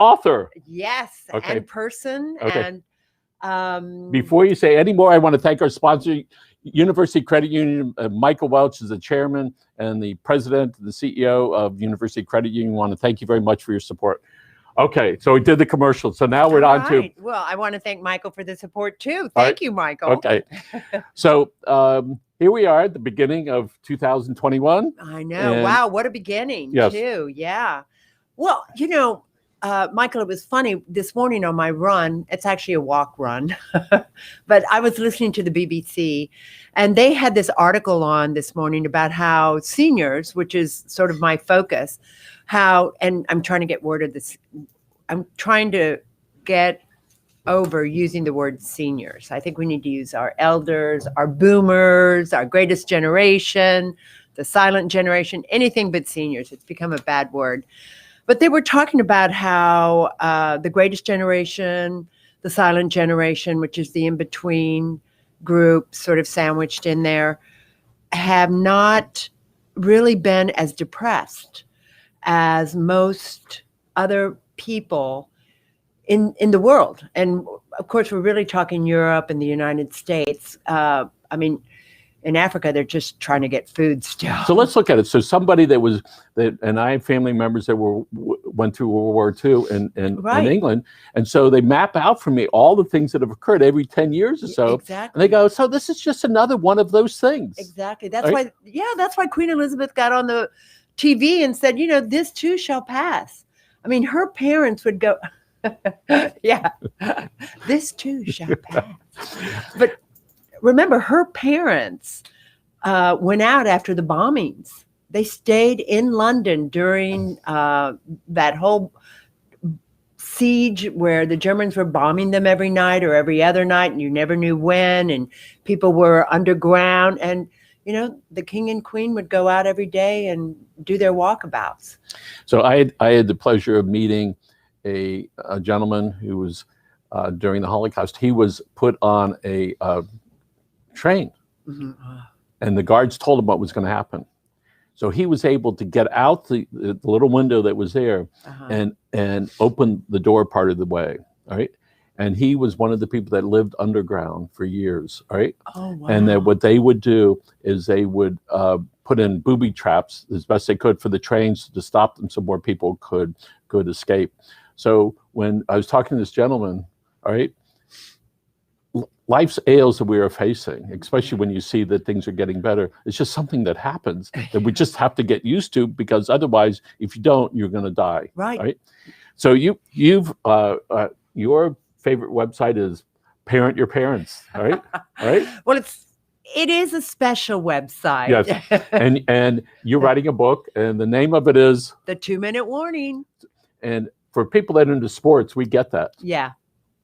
author. Yes, Okay. and person. Okay. And Before you say any more, I want to thank our sponsor, University Credit Union. Michael Welch is the chairman and the president, the CEO of University Credit Union. I want to thank you very much for your support. Okay, so we did the commercial. So now we're on to. Well, I want to thank Michael for the support too. Thank right. you, Michael. Okay. So here we are at the beginning of 2021. I know. Wow, what a beginning, yes. too. Yeah. Well, you know, Michael, it was funny this morning on my run. It's actually a walk run, but I was listening to the BBC and they had this article on this morning about how seniors, which is sort of my focus, and I'm trying to get worded this. I'm trying to get over using the word seniors. I think we need to use our elders, our boomers, our greatest generation, the silent generation, anything but seniors. It's become a bad word. But they were talking about how the greatest generation, the silent generation, which is the in-between group sort of sandwiched in there, have not really been as depressed as most other people in the world. And of course, we're really talking Europe and the United States. I mean, in Africa, they're just trying to get food still. So let's look at it. So somebody and I have family members that went through World War II in England. And so they map out for me all the things that have occurred every 10 years or so. Exactly. And they go, so this is just another one of those things. Exactly. That's why Queen Elizabeth got on the TV and said, you know, this too shall pass. I mean, her parents would go, yeah, this too shall pass. But remember, her parents went out after the bombings. They stayed in London during that whole siege where the Germans were bombing them every night or every other night, and you never knew when, and people were underground. And, you know, the king and queen would go out every day and do their walkabouts. So I had the pleasure of meeting a gentleman who was, during the Holocaust, he was put on a train, and the guards told him what was going to happen. So he was able to get out the little window that was there and open the door part of the way, all right? And he was one of the people that lived underground for years, all right? Oh, wow. And that what they would do is they would put in booby traps as best they could for the trains to stop them so more people could escape. So when I was talking to this gentleman, all right, life's ails that we are facing, especially when you see that things are getting better, it's just something that happens that we just have to get used to, because otherwise, if you don't, you're going to die. Right. So you've your favorite website is Parent Your Parents, right? Right. Well, it is a special website. Yes. And you're writing a book, and the name of it is The 2-Minute Warning. And for people that are into sports, we get that. Yeah.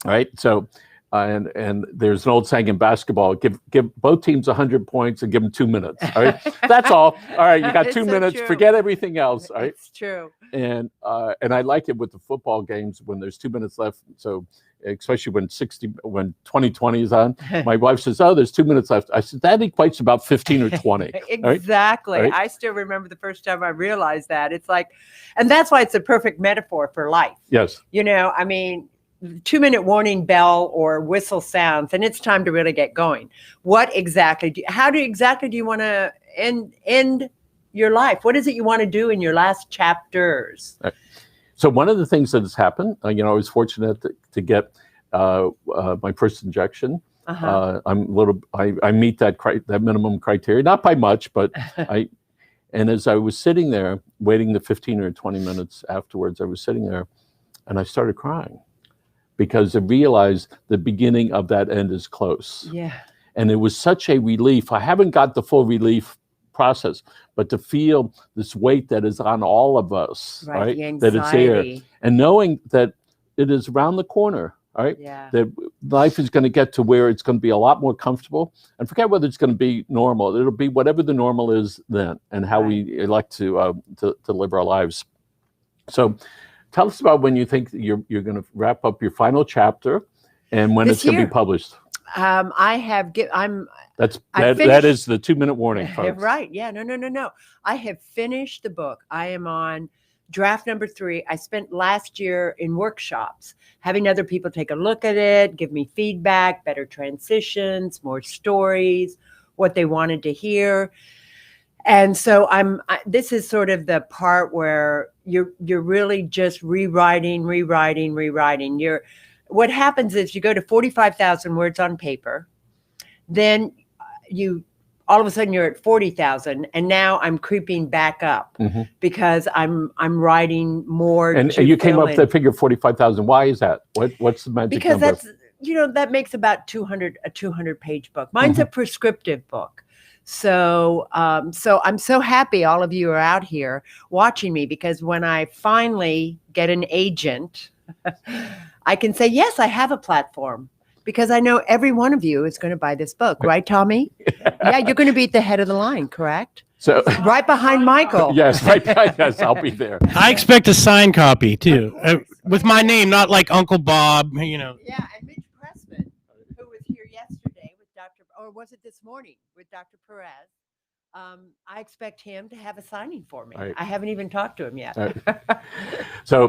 Right. So. And there's an old saying in basketball: give both teams 100 points and give them 2 minutes. All right, that's all. All right, you got 2 minutes. True. Forget everything else. All right, it's true. And I like it with the football games when there's 2 minutes left. So especially when 2020 is on, my wife says, "Oh, there's 2 minutes left." I said that equates about 15 or 20. Exactly. Right? I still remember the first time I realized that. It's like, and that's why it's a perfect metaphor for life. Yes. You know, I mean, 2-minute warning bell or whistle sounds, and it's time to really get going. What exactly? How do you want to end your life? What is it you want to do in your last chapters? Right. So one of the things that has happened, I was fortunate to get my first injection. I meet that minimum criteria, not by much, but and as I was sitting there waiting the 15 or 20 minutes afterwards, I was sitting there and I started crying, because I realized the beginning of that end is close. Yeah. And it was such a relief. I haven't got the full relief process, but to feel this weight that is on all of us, right? The anxiety. That it's there. And knowing that it is around the corner, right? Yeah. That life is going to get to where it's going to be a lot more comfortable. And forget whether it's going to be normal. It'll be whatever the normal is then, and how we elect to live our lives. So tell us about when you think you're going to wrap up your final chapter, and when it's going to be published. That is the 2-minute warning, folks. Right. Yeah. No. I have finished the book. I am on Draft number 3, I spent last year in workshops, having other people take a look at it, give me feedback, better transitions, more stories, what they wanted to hear. And so this is sort of the part where you're really just rewriting. What happens is you go to 45,000 words on paper, then you all of a sudden you're at 40,000, and now I'm creeping back up because I'm writing more. And you came up with that figure 45,000. Why is that? What's the magic because number? That's that makes about a 200-page book. Mine's a prescriptive book. So I'm so happy all of you are out here watching me, because when I finally get an agent, I can say, yes, I have a platform, because I know every one of you is going to buy this book. Right, Tommy? Yeah, you're going to be at the head of the line, correct? So right behind Michael. Yes, right. Yes, I'll be there. I expect a signed copy too, with my name, not like Uncle Bob, Yeah, and Mitch Pressman, who was here yesterday with or was it this morning with Dr. Perez? I expect him to have a signing for me. Right. I haven't even talked to him yet. Right. So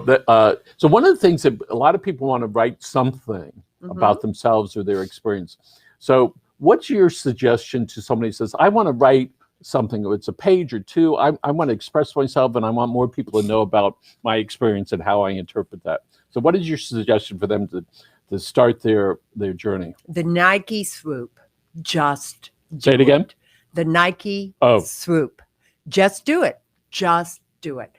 one of the things that a lot of people want to write something about themselves or their experience. So what's your suggestion to somebody who says, I want to write something, it's a page or two, I want to express myself and I want more people to know about my experience and how I interpret that. So what is your suggestion for them to start their journey? The Nike swoop. Just say it again. The Nike swoop. Just do it. Just do it.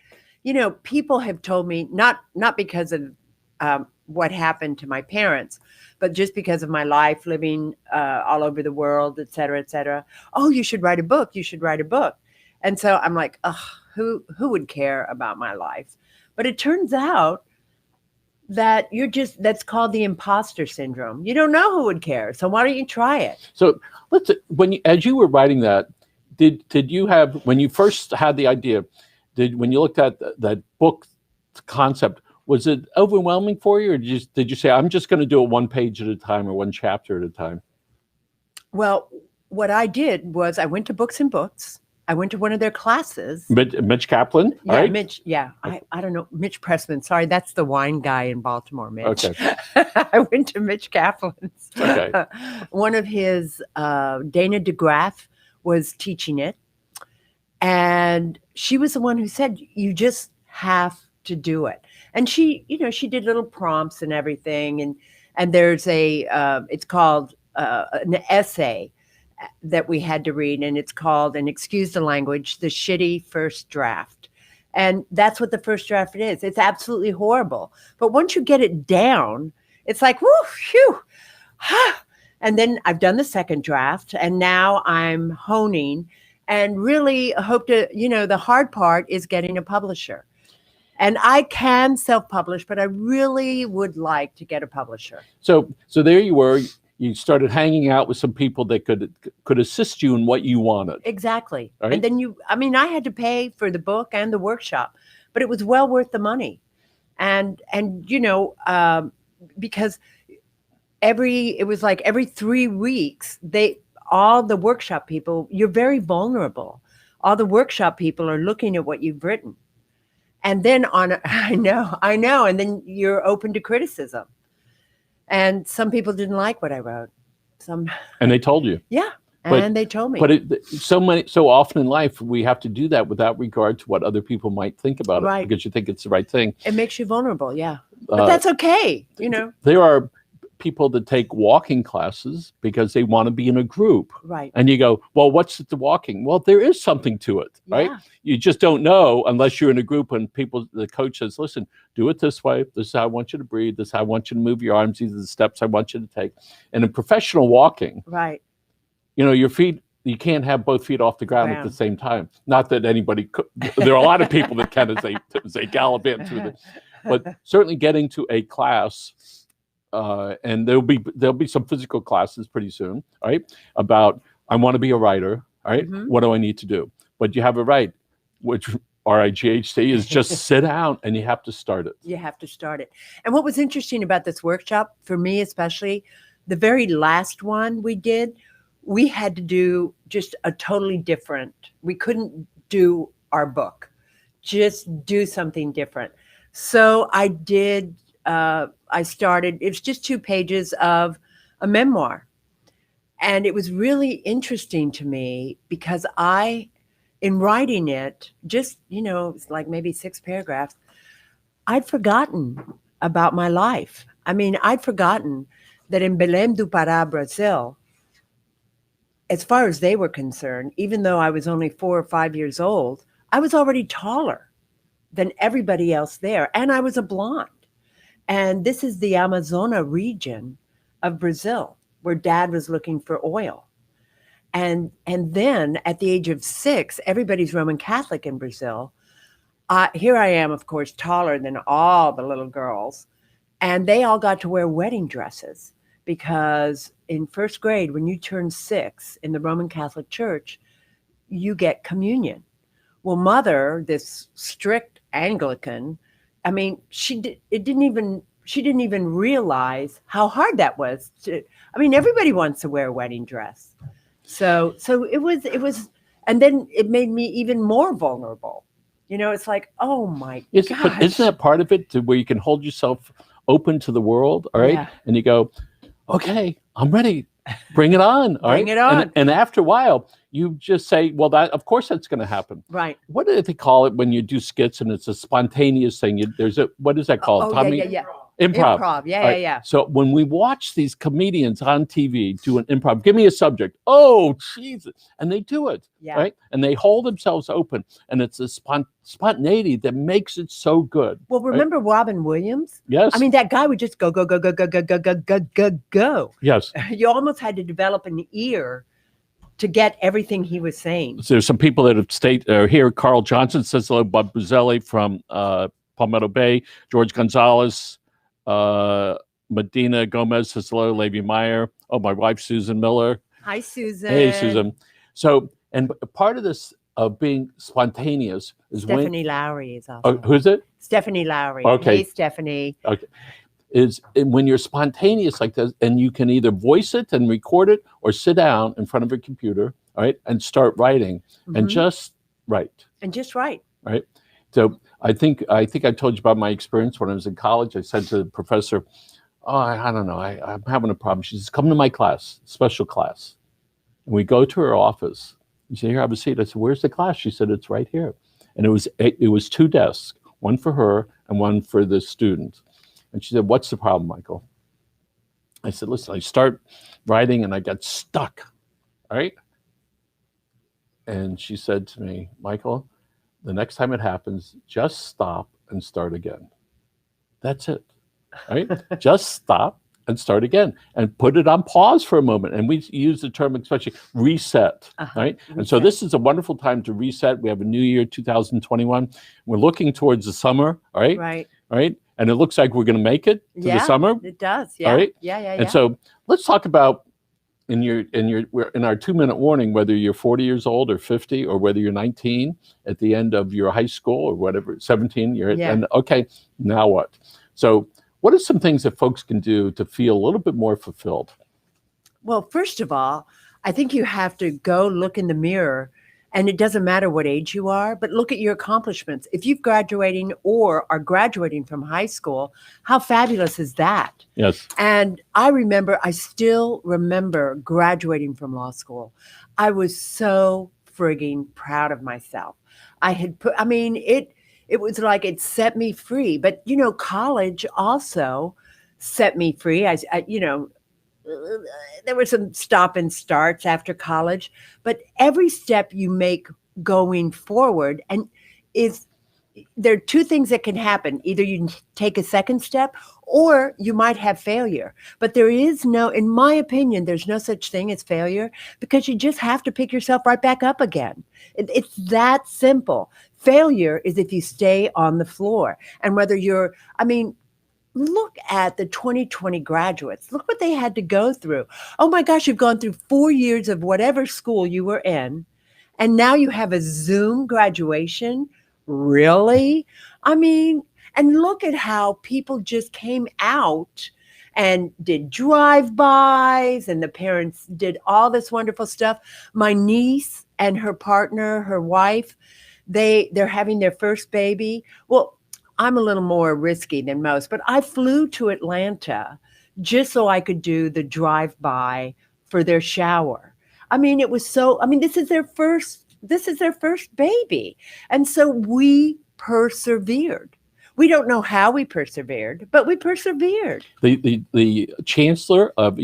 People have told me, not because of what happened to my parents, but just because of my life living all over the world, et cetera, et cetera. Oh, you should write a book. You should write a book. And so I'm like, who would care about my life? But it turns out that that's called the imposter syndrome. You don't know who would care. So why don't you try it? So as you were writing that, did you have, when you first had the idea, when you looked at that book concept, was it overwhelming for you, or did you say, I'm just going to do it one page at a time or one chapter at a time? Well, what I did was I went to Books and Books. I went to one of their classes. Mitch Kaplan? Yeah, right? Mitch. Yeah, I don't know. Mitch Pressman. Sorry, that's the wine guy in Baltimore, Mitch. Okay. I went to Mitch Kaplan's. Okay. One of his, Dana DeGraff was teaching it. And she was the one who said, you just have to do it. And she did little prompts and everything. And there's it's called an essay that we had to read, and it's called, and excuse the language, the shitty first draft. And that's what the first draft is. It's absolutely horrible. But once you get it down, it's like, whoo, phew. And then I've done the second draft, and now I'm honing and really hope to, the hard part is getting a publisher. And I can self-publish, but I really would like to get a publisher. So there you were. You started hanging out with some people that could assist you in what you wanted. Exactly. Right? And then I had to pay for the book and the workshop, but it was well worth the money. And because it was like every 3 weeks, all the workshop people, you're very vulnerable. All the workshop people are looking at what you've written. And then I know. And then you're open to criticism. And some people didn't like what I wrote. And they told you. Yeah. And they told me. But so often in life, we have to do that without regard to what other people might think about it, because you think it's the right thing. It makes you vulnerable. Yeah. But that's okay. There are people that take walking classes because they want to be in a group. Right. And you go, well, what's the walking? Well, there is something to it, right? Yeah. You just don't know unless you're in a group and the coach says, listen, do it this way. This is how I want you to breathe. This is how I want you to move your arms. These are the steps I want you to take. And in professional walking, right, your feet, you can't have both feet off the ground at the same time. Not that anybody could. There are a lot of people that can as they gallop in through the, but certainly getting to a class, and there'll be some physical classes pretty soon, right? About, I want to be a writer, all right? Mm-hmm. What do I need to do? But you have a right, which RIGHT is just sit down and you have to start it. You have to start it. And what was interesting about this workshop, for me especially, the very last one we did, we had to do just a totally different, we couldn't do our book. just do something different. So I did. I started. It was just 2 pages of a memoir, and it was really interesting to me because in writing it, just it's like maybe 6 paragraphs. I'd forgotten about my life. I mean, I'd forgotten that in Belém do Pará, Brazil, as far as they were concerned, even though I was only 4 or 5 years old, I was already taller than everybody else there. And I was a blonde. And this is the Amazona region of Brazil, where Dad was looking for oil. And then at the age of 6, everybody's Roman Catholic in Brazil. Here I am, of course, taller than all the little girls. And they all got to wear wedding dresses because in first grade, when you turn 6 in the Roman Catholic Church, you get communion. Well, Mother, this strict Anglican, I mean, she didn't even realize how hard that was. I mean, everybody wants to wear a wedding dress. So it was, and then it made me even more vulnerable. It's like, oh my gosh. But isn't that part of it, to where you can hold yourself open to the world, all right? Yeah. And you go, okay, I'm ready. Bring it on. All Bring right? it on. And after a while, you just say, well, of course that's going to happen. Right. What do they call it when you do skits and it's a spontaneous thing? What is that called? Oh, Tommy? yeah. Improv. Yeah. So when we watch these comedians on TV do an improv, give me a subject. Oh, Jesus. And they do it. Yeah. Right. And they hold themselves open. And it's the spontaneity that makes it so good. Well, remember Robin Williams? Yes. I mean, that guy would just go. Yes. You almost had to develop an ear to get everything he was saying. So there's some people that have stayed here. Carl Johnson says hello. Bob Buzzelli from Palmetto Bay. George Gonzalez. Medina Gomez says hello. Levy Meyer. Oh, my wife, Susan Miller. Hi, Susan. Hey, Susan. So, and part of this of being spontaneous is Stephanie Lowry is also. Oh, who's it? Stephanie Lowry. Okay. Hey, Stephanie. Okay. Is when you're spontaneous like this, and you can either voice it and record it, or sit down in front of a computer, all right, and start writing, and just write. And just write. Right. So I think I told you about my experience when I was in college. I said to the professor, "Oh, I don't know, I'm having a problem." She says, "Come to my class, special class." And we go to her office. She said, "Here, have a seat." I said, "Where's the class?" She said, "It's right here." And it was 2 desks, one for her and one for the student. And she said, "What's the problem, Michael?" I said, "Listen, I start writing and I got stuck." All right. And she said to me, "Michael, the next time it happens, just stop and start again. That's it, right? Just stop and start again, and put it on pause for a moment." And we use the term, especially reset, right? Reset. And so this is a wonderful time to reset. We have a new year, 2021. We're looking towards the summer, all right? Right. All right. And it looks like we're going to make it to the summer. It does. Yeah. All right. Yeah. And so let's talk about in our 2-minute warning, whether you're 40 years old or 50, or whether you're 19 at the end of your high school, or whatever, 17, and okay, now what? So what are some things that folks can do to feel a little bit more fulfilled? Well, first of all, I think you have to go look in the mirror, and it doesn't matter what age you are, but look at your accomplishments. If you're graduating or are graduating from high school, how fabulous is that? Yes. And I still remember graduating from law school. I was so frigging proud of myself. It was like it set me free. But, college also set me free. There were some stop and starts after college, but every step you make going forward, and there are 2 things that can happen. Either you take a second step, or you might have failure. But in my opinion, there's no such thing as failure, because you just have to pick yourself right back up again. It's that simple. Failure is if you stay on the floor. And look at the 2020 graduates. Look what they had to go through. Oh my gosh, you've gone through 4 years of whatever school you were in, and now you have a Zoom graduation? Really? And look at how people just came out and did drive-bys, and the parents did all this wonderful stuff. My niece and her partner, her wife, They're having their first baby. Well, I'm a little more risky than most, but I flew to Atlanta just so I could do the drive-by for their shower. I mean, it was so, I mean, this is their first baby. And so we persevered. We don't know how we persevered, but we persevered. The chancellor of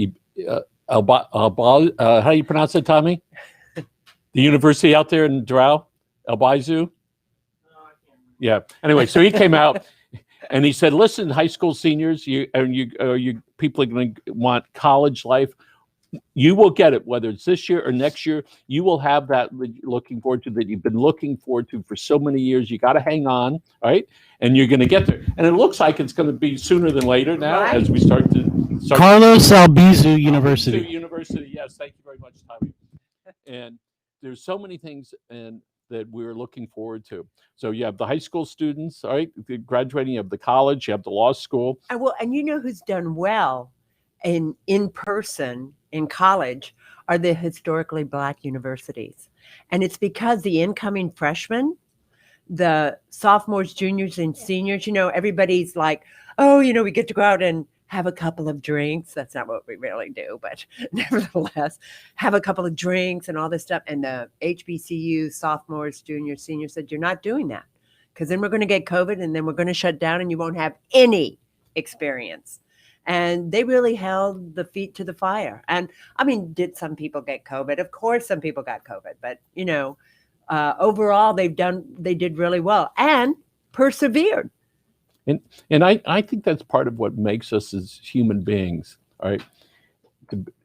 how do you pronounce it, Tommy? The university out there in Doral, Elbizu. Yeah. Anyway, so he came out and he said, "Listen, high school seniors, you people are going to want college life. You will get it, whether it's this year or next year. You will have that looking forward to that you've been looking forward to for so many years. You got to hang on, right? And you're going to get there. And it looks like it's going to be sooner than later now as we start to Carlos Albizu University. University, yes. Thank you very much, Tommy. And there's so many things that we're looking forward to. So you have the high school students, all right, graduating. You have the college. You have the law school. And you know who's done well in person in college are the historically Black universities. And it's because the incoming freshmen, the sophomores, juniors, and seniors, everybody's like, oh, we get to go out and have a couple of drinks. That's not what we really do, but nevertheless, have a couple of drinks and all this stuff. And the HBCU sophomores, juniors, seniors said, you're not doing that because then we're going to get COVID and then we're going to shut down and you won't have any experience. And they really held the feet to the fire. And I mean, did some people get COVID? Of course, some people got COVID, but overall they did really well and persevered. And I think that's part of what makes us as human beings, all right,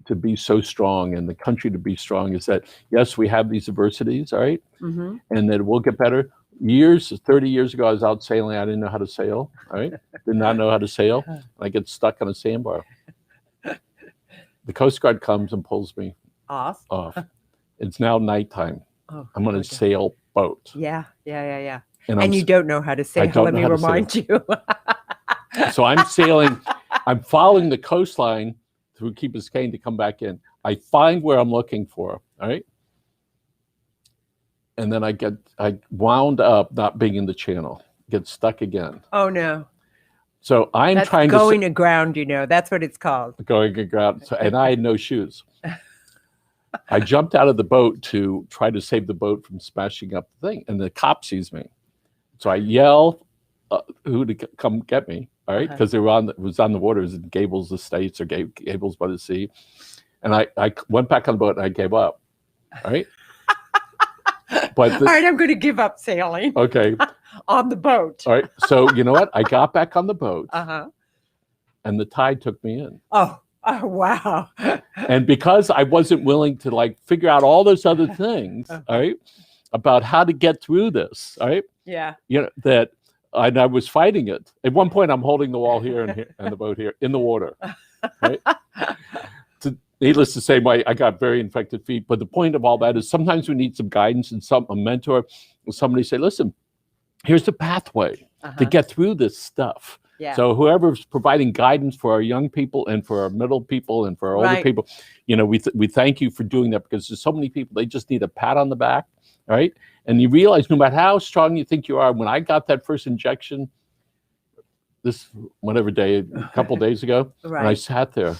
to be so strong and the country to be strong is that, yes, we have these adversities, all right, and that we'll get better. 30 years ago, I was out sailing. I didn't know how to sail, all right, did not know how to sail. I get stuck on a sandbar. The Coast Guard comes and pulls me off. It's now nighttime. I'm on a sail boat. Yeah. And you don't know how to sail, let me remind you. So I'm sailing, I'm following the coastline through Key Biscayne to come back in. I find where I'm looking for, all right? And then I wound up not being in the channel, get stuck again. Oh, no. So I'm trying going aground, that's what it's called. Going aground, and I had no shoes. I jumped out of the boat to try to save the boat from smashing up the thing, and the cop sees me. So I yell, who to come get me, all right? Because it was on the water, it was in Gables Estates or Gables by the Sea. And I went back on the boat and I gave up, all right? But all right, I'm going to give up sailing. Okay. On the boat. All right, so you know what? I got back on the boat and the tide took me in. Oh, wow. And because I wasn't willing to figure out all those other things, all right, about how to get through this, all right? Yeah. And I was fighting it. At one point, I'm holding the wall here and the boat here in the water, right? Needless to say, I got very infected feet. But the point of all that is sometimes we need some guidance and a mentor, somebody say, listen, here's the pathway to get through this stuff. Yeah. So whoever's providing guidance for our young people and for our middle people and for our older people, we thank you for doing that because there's so many people, they just need a pat on the back, right? And you realize no matter how strong you think you are, when I got that first injection, a couple days ago, and I sat there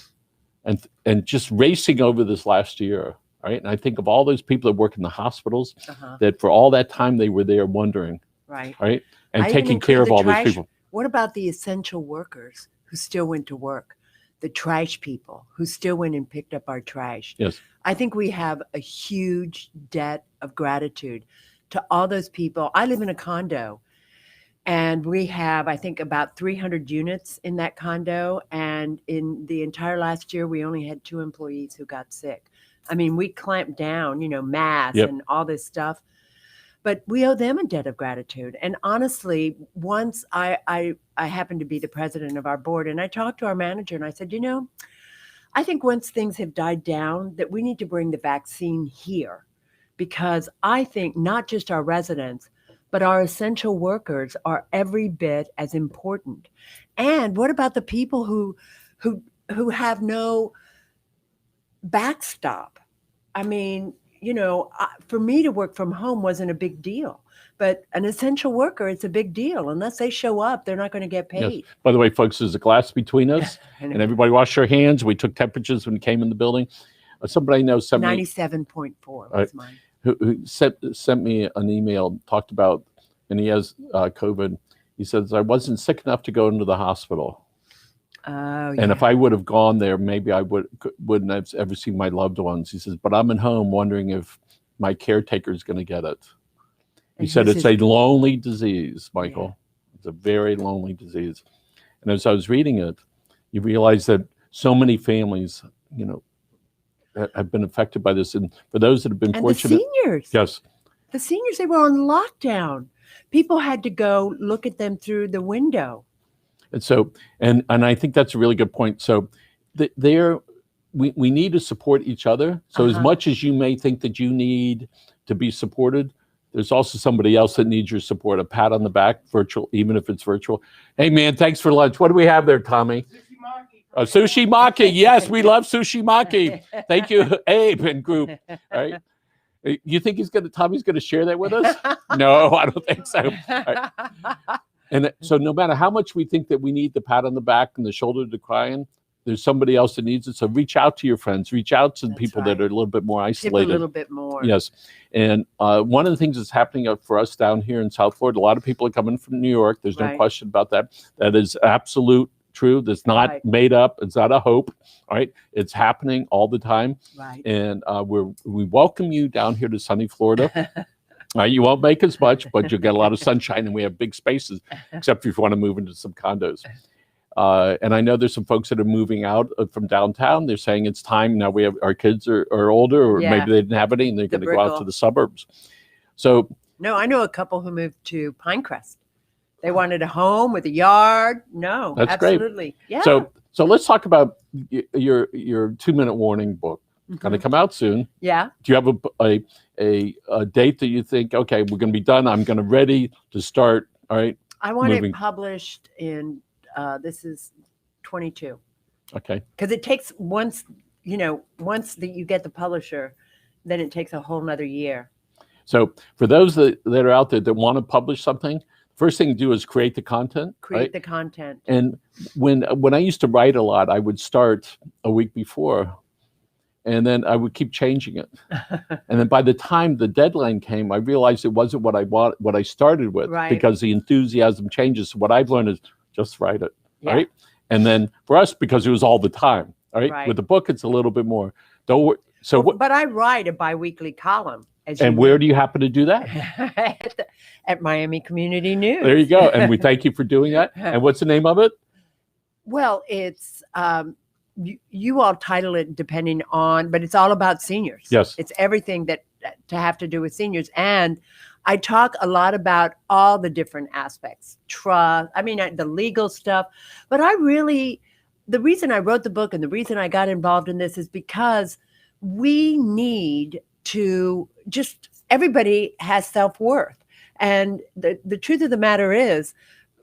and just racing over this last year, right? And I think of all those people that work in the hospitals that for all that time they were there wondering, right? And taking care of all those people. What about the essential workers who still went to work? The trash people who still went and picked up our trash. Yes. I think we have a huge debt of gratitude to all those people. I live in a condo and we have, I think, about 300 units in that condo. And in the entire last year, we only had 2 employees who got sick. I mean, we clamped down, masks and all this stuff. But we owe them a debt of gratitude. And honestly, once I happened to be the president of our board, and I talked to our manager and I said, I think once things have died down, that we need to bring the vaccine here. Because I think not just our residents, but our essential workers are every bit as important. And what about the people who have no backstop? I mean, for me to work from home wasn't a big deal But an essential worker, it's a big deal. Unless they show up, they're not going to get paid. Yes. By the way, folks, there's a glass between us, and everybody washed their hands. We took temperatures when we came in the building. Somebody I know sent me 97.4 was mine. who sent me an email, talked about, and he has COVID. He says, I wasn't sick enough to go into the hospital. Oh, And if I would have gone there, maybe I wouldn't have ever seen my loved ones. He says, but I'm at home wondering if my caretaker is going to get it. He said it's a lonely disease, Michael. Yeah. It's a very lonely disease. And as I was reading it, you realize that so many families, have been affected by this. And for those that have been fortunate. The seniors. Yes. The seniors, they were on lockdown. People had to go look at them through the window. And so, and I think that's a really good point. So we need to support each other. So as much as you may think that you need to be supported, there's also somebody else that needs your support. A pat on the back, virtual, even if it's virtual. Hey man, thanks for lunch. What do we have there, Tommy? Sushi maki. Yes, we love sushi maki. Thank you, Abe and group. All right. You think Tommy's gonna share that with us? No, I don't think so. Right. And so no matter how much we think that we need the pat on the back and the shoulder to cry in, there's somebody else that needs it. So reach out to your friends, reach out to the people that are a little bit more isolated. Give a little bit more. Yes. And one of the things that's happening for us down here in South Florida, a lot of people are coming from New York. There's no question about that. That is absolute true. That's not made up. It's not a hope. All right. It's happening all the time. Right. And we welcome you down here to sunny Florida. You won't make as much, but you'll get a lot of sunshine, and we have big spaces, except if you want to move into some condos. And I know there's some folks that are moving out from downtown. They're saying it's time now. We have our kids are older, or maybe they didn't have any, and they're going to go out to the suburbs. So no, I know a couple who moved to Pinecrest. They wanted a home with a yard. No, that's absolutely. Great. Yeah. So let's talk about your 2-minute warning book. Going to come out soon. Yeah. Do you have a date that you think, okay, we're going to be done? I'm going to ready to start. All right. I want it published in. This is 22. Okay. Because it takes once that you get the publisher, then it takes a whole nother year. So for those that are out there that want to publish something, first thing to do is create the content. Create the content. And when I used to write a lot, I would start a week before, and then I would keep changing it. And then by the time the deadline came, I realized it wasn't what I started with, because the enthusiasm changes. So what I've learned is just write it, right? And then for us, because it was all the time, right? With the book, it's a little bit more. Don't worry. So, but I write a biweekly column. And where do you happen to do that? At Miami Community News. There you go. And we thank you for doing that. And what's the name of it? Well, it's you all title it depending on, but it's all about seniors. Yes. It's everything that to have to do with seniors. And I talk a lot about all the different aspects, trust, the legal stuff, but the reason I wrote the book and the reason I got involved in this is because we need to everybody has self-worth. And the truth of the matter is,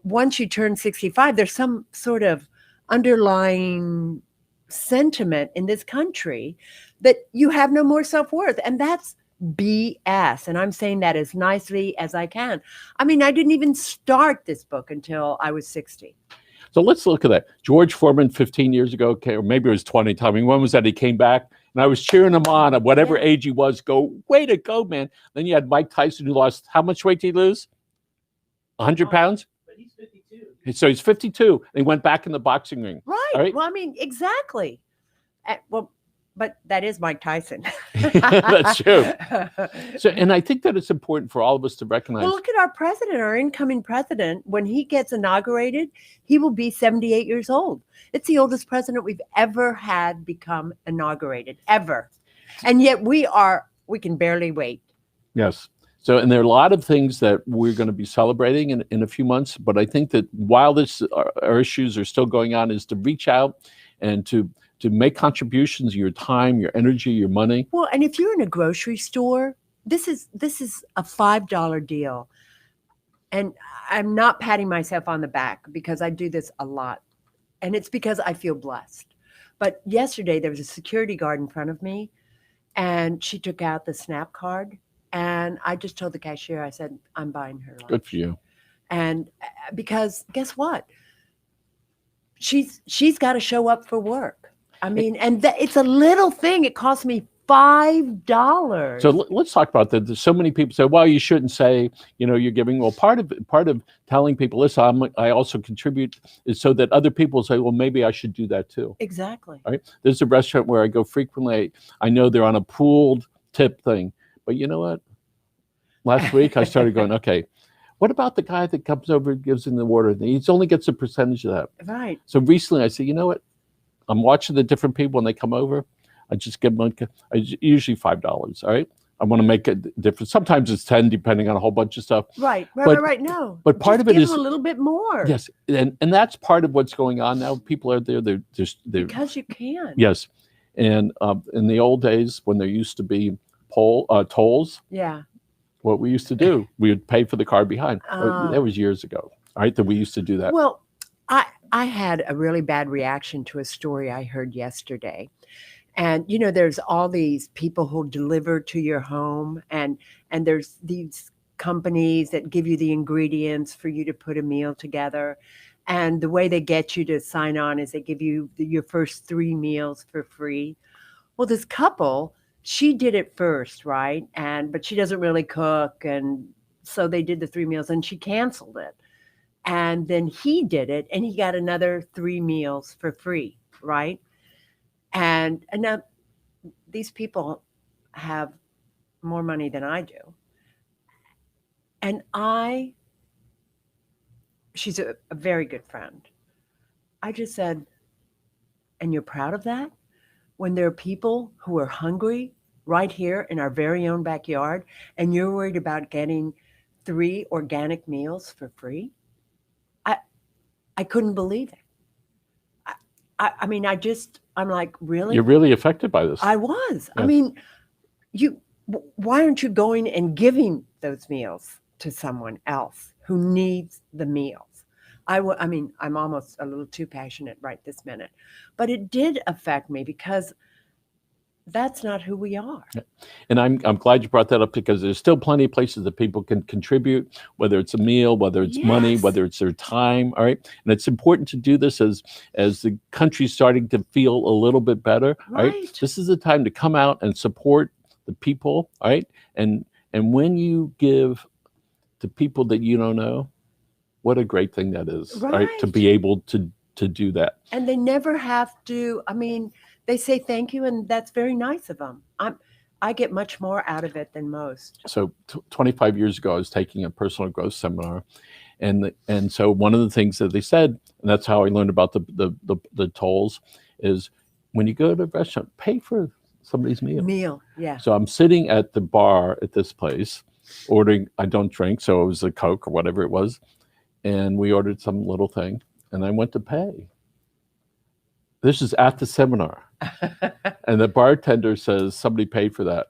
once you turn 65, there's some sort of underlying sentiment in this country that you have no more self-worth. And that's BS. And I'm saying that as nicely as I can. I didn't even start this book until I was 60. So let's look at that. George Foreman 15 years ago, or maybe it was 20, Tommy. When was that? He came back and I was cheering him on at whatever age he was. Go, way to go, man. Then you had Mike Tyson, who lost, how much weight did he lose? 100 pounds? But he's 52. So he's 52. And he went back in the boxing ring. Right. Well, exactly. But that is Mike Tyson. That's true. So, and I think that it's important for all of us to recognize. Well, look at our president, our incoming president. When he gets inaugurated, he will be 78 years old. It's the oldest president we've ever had become inaugurated, ever. And yet we can barely wait. Yes. So, and there are a lot of things that we're going to be celebrating in a few months. But I think that while our issues are still going on, is to reach out and to make contributions, your time, your energy, your money. Well, and if you're in a grocery store, this is a $5 deal. And I'm not patting myself on the back because I do this a lot. And it's because I feel blessed. But yesterday there was a security guard in front of me and she took out the SNAP card And I just told the cashier, I said, I'm buying her lunch. Good for you. And because guess what? She's got to show up for work. I mean, and it's a little thing. It cost me $5. So let's talk about that. There's so many people say, well, you shouldn't say, you're giving. Well, part of telling people, listen, I also contribute is so that other people say, well, maybe I should do that too. Exactly. Right. There's a restaurant where I go frequently. I know they're on a pooled tip thing, but you know what? Last week I started going, okay, what about the guy that comes over and gives in the water? He only gets a percentage of that. Right. So recently I said, you know what? I'm watching the different people when they come over. I just give them usually $5. All right. I want to make a difference. Sometimes it's 10, depending on a whole bunch of stuff. Right. No. But part of it is a little bit more. Yes, and that's part of what's going on now. People are there. They're because you can. Yes, and in the old days when there used to be tolls. Yeah. What we used to do, we would pay for the car behind. That was years ago, right? That we used to do that. Well, I had a really bad reaction to a story I heard yesterday. And, there's all these people who deliver to your home and there's these companies that give you the ingredients for you to put a meal together. And the way they get you to sign on is they give you your first 3 meals for free. Well, this couple, she did it first, right? But she doesn't really cook. And so they did the 3 meals and she canceled it. And then he did it and he got another 3 meals for free, right? And now these people have more money than I do. And she's a very good friend. I just said, and you're proud of that? When there are people who are hungry right here in our very own backyard, and you're worried about getting 3 organic meals for free? I couldn't believe it. I mean, I'm like, really? You're really affected by this. I was. Yeah. I mean, why aren't you going and giving those meals to someone else who needs the meals? I mean, I'm almost a little too passionate right this minute, but it did affect me because that's not who we are. And I'm glad you brought that up because there's still plenty of places that people can contribute, whether it's a meal, whether it's money, whether it's their time. All right. And it's important to do this as the country's starting to feel a little bit better. Right. All right. This is the time to come out and support the people. All right. And when you give to people that you don't know, what a great thing that is. Right. To be able to do that. And they never have to, I mean, they say thank you, and that's very nice of them. I get much more out of it than most. So 25 years ago, I was taking a personal growth seminar, and so one of the things that they said, and that's how I learned about the tolls, is when you go to a restaurant, pay for somebody's meal. Yeah. So I'm sitting at the bar at this place, ordering. I don't drink, so it was a Coke or whatever it was, and we ordered some little thing, and I went to pay. This is at the seminar. And the bartender says, somebody paid for that.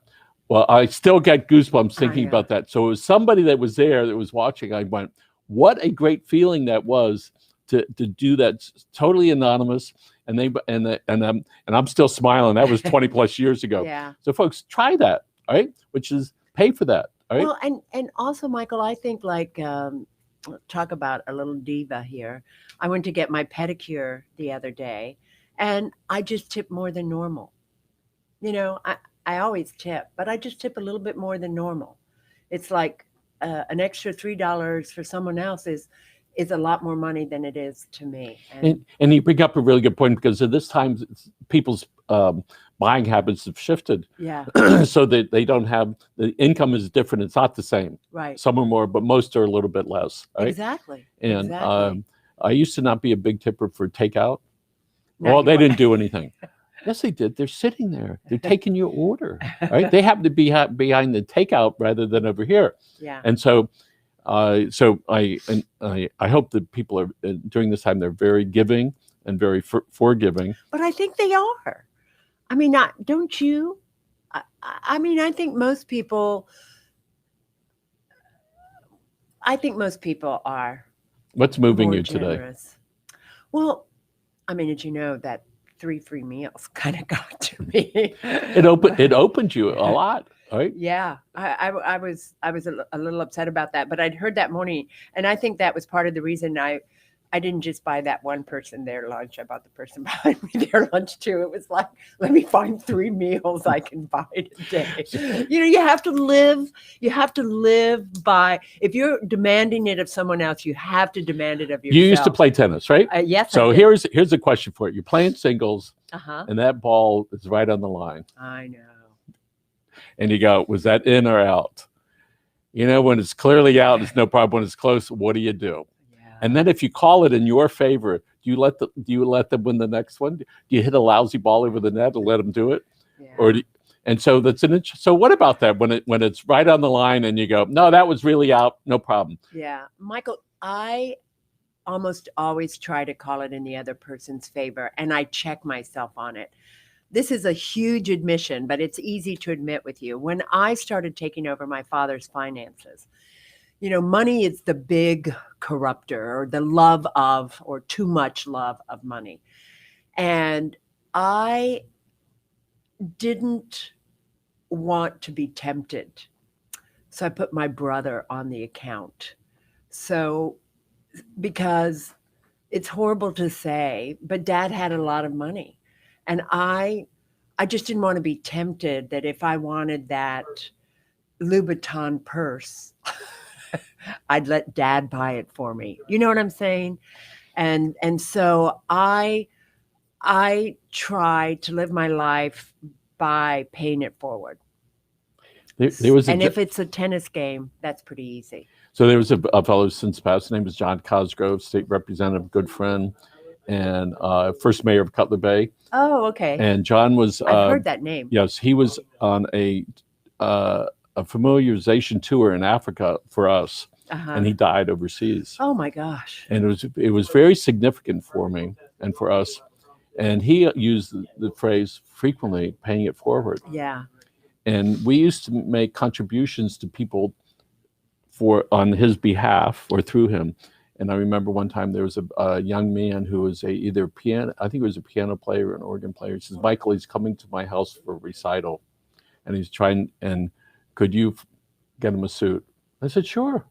Well, I still get goosebumps thinking about that. So it was somebody that was there that was watching. I went, what a great feeling that was to do that, totally anonymous. And I'm still smiling. That was 20 plus years ago. Yeah. So folks, try that, all right? Which is pay for that, all right? Well, and also, Michael, I think talk about a little diva here. I went to get my pedicure the other day. And I just tip more than normal. I always tip, but I just tip a little bit more than normal. It's like an extra $3 for someone else is a lot more money than it is to me. And you bring up a really good point because at this time, people's buying habits have shifted. Yeah. So that they don't have, the income is different. It's not the same. Right. Some are more, but most are a little bit less. Right? Exactly. And I used to not be a big tipper for takeout. Well, they didn't do anything. Yes, they did. They're sitting there. They're taking your order, right? They happen to be behind the takeout rather than over here. Yeah. And so I hope that people are during this time they're very giving and very forgiving. But I think they are. I mean, don't you? I mean, I think most people are. What's moving more you today? Generous. Well, I mean, did you know that 3 free meals kind of got to me? It opened you a lot. right? Yeah, I was a little upset about that, but I'd heard that morning, and I think that was part of the reason I didn't just buy that one person their lunch. I bought the person behind me their lunch too. It was like, let me find 3 meals I can buy today. You know, you have to live. You have to live by. If you're demanding it of someone else, you have to demand it of yourself. You used to play tennis, right? Yes. So I did. here's a question for you. You're playing singles, Uh-huh. and that ball is right on the line. I know. And you go, was that in or out? You know, when it's clearly out, it's no problem. When it's close, what do you do? Yeah. And then if you call it in your favor, do you let them win the next one? Do you hit a lousy ball over the net and let them do it? Yeah. Or and so that's so what about that when it's right on the line and you go, no, that was really out, no problem. Yeah, Michael, I almost always try to call it in the other person's favor, and I check myself on it. This is a huge admission, but it's easy to admit with you. When I started taking over my father's finances, you know, money is the big corrupter, or the love of, or too much love of money. And I didn't want to be tempted. So I put my brother on the account. So, because it's horrible to say, but dad had a lot of money. And I just didn't want to be tempted that if I wanted that Louboutin purse, I'd let dad buy it for me. You know what I'm saying? And so I try to live my life by paying it forward. There was and if it's a tennis game, that's pretty easy. So there was a fellow since passed. His name was John Cosgrove, state representative, good friend, and first mayor of Cutler Bay. Oh, okay. And John was. I've heard that name. Yes, he was on a familiarization tour in Africa for us, and he died overseas. Oh my gosh! And it was very significant for me and for us. And he used the phrase frequently, paying it forward. Yeah. And we used to make contributions to people on his behalf or through him. And I remember one time there was a young man who was either piano, I think he was a piano player or an organ player. He says, Michael, he's coming to my house for a recital. And he's trying, and could you get him a suit? I said, sure.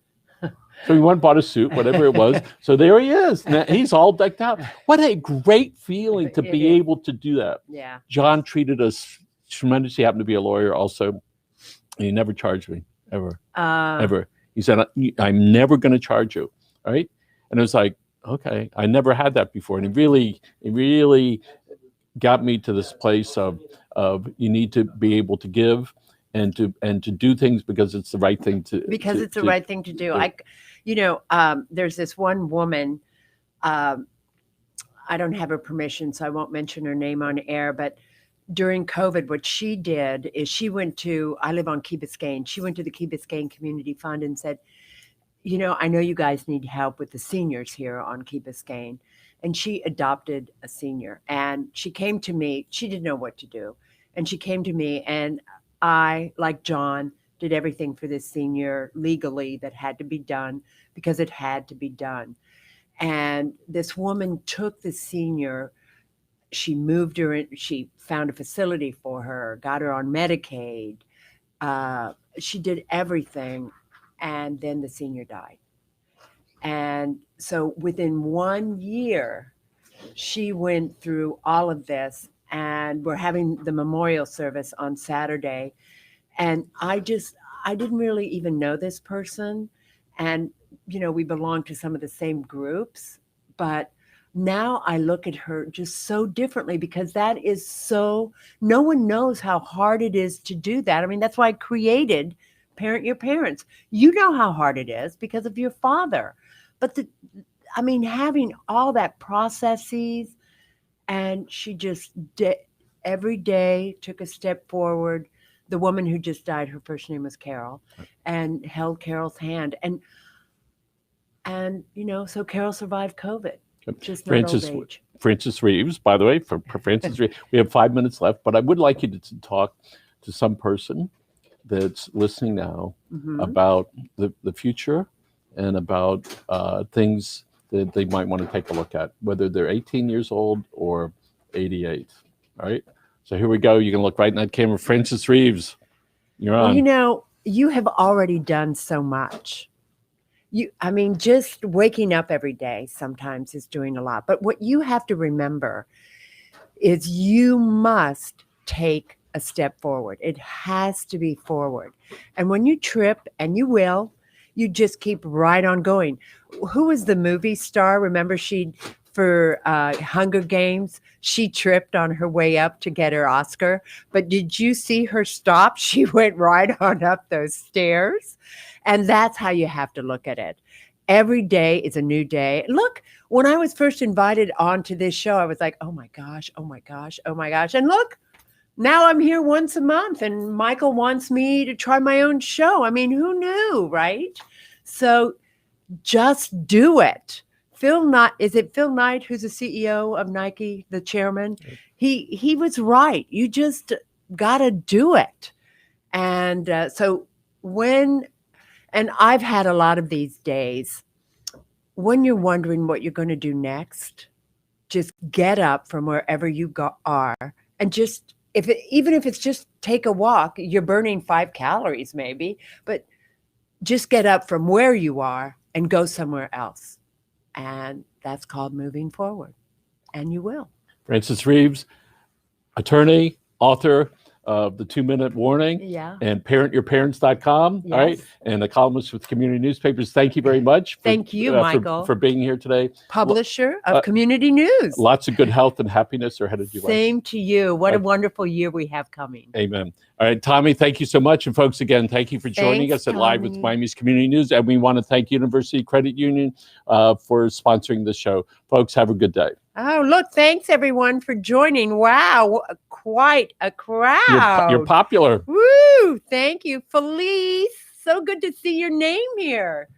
So he went and bought a suit, whatever it was. So there he is. Now he's all decked out. What a great feeling to be able to do that. Yeah. John treated us tremendous. He happened to be a lawyer also. And he never charged me, ever. Ever. He said, I'm never going to charge you. Right? And it was like, okay, I never had that before. And it really got me to this place of you need to be able to give and to do things because it's the right thing to do. Because it's the right thing to do. There's this one woman, I don't have her permission, so I won't mention her name on air, but during COVID, what she did is she went to, I live on Key Biscayne. She went to the Key Biscayne Community Fund and said, you know, I know you guys need help with the seniors here on Key Biscayne. And she adopted a senior. And she came to me. She didn't know what to do. And she came to me, and I, like John, did everything for this senior legally that had to be done because it had to be done. And this woman took the senior. She moved her in, she found a facility for her, got her on Medicaid. She did everything. And then the senior died. And so within 1 year, she went through all of this, and we're having the memorial service on Saturday. And I didn't really even know this person. And, you know, we belong to some of the same groups, but now I look at her just so differently because that is so, no one knows how hard it is to do that. I mean, that's why I created Parent Your Parents. You know how hard it is because of your father. But having all that processes, and she just every day took a step forward. The woman who just died, her first name was Carol, and held Carol's hand. And you know, so Carol survived COVID. Just not old age. Francis Reaves, by the way, for Francis Reaves, we have 5 minutes left, but I would like you to talk to some person that's listening now about the future and about things that they might want to take a look at, whether they're 18 years old or 88. All right. So here we go. You can look right in that camera. Francis Reaves. You're Well, on. you know, you have already done so much. I mean, just waking up every day sometimes is doing a lot. But what you have to remember is you must take a step forward. It has to be forward. And when you trip, and you will, you just keep right on going. Who was the movie star? Remember, for Hunger Games, she tripped on her way up to get her Oscar. But did you see her stop? She went right on up those stairs. And that's how you have to look at it. Every day is a new day. Look, when I was first invited onto this show, I was like, oh my gosh, oh my gosh, oh my gosh. And look, now I'm here once a month, and Michael wants me to try my own show. I mean, who knew, right? So just do it. Is it Phil Knight, who's the CEO of Nike, the chairman? He was right. You just got to do it. And and I've had a lot of these days when you're wondering what you're going to do next, just get up from wherever you are and just, even if it's just take a walk, you're burning 5 calories maybe, but just get up from where you are and go somewhere else. And that's called moving forward. And you will. Frances Reaves, attorney, author of The 2-Minute Warning, and parentyourparents.com, Yes. all right, and a columnist with community newspapers. Thank you very much. Thank you, Michael. For being here today. Publisher of Community News. Lots of good health and happiness are headed your way. Same to you. What a wonderful year we have coming. Amen. All right, Tommy, thank you so much. And folks, again, thank you for joining us at Live with Miami's Community News. And we want to thank University Credit Union for sponsoring the show. Folks, have a good day. Oh, look, thanks everyone for joining. Wow, quite a crowd. You're popular. Woo, thank you. Felice, so good to see your name here.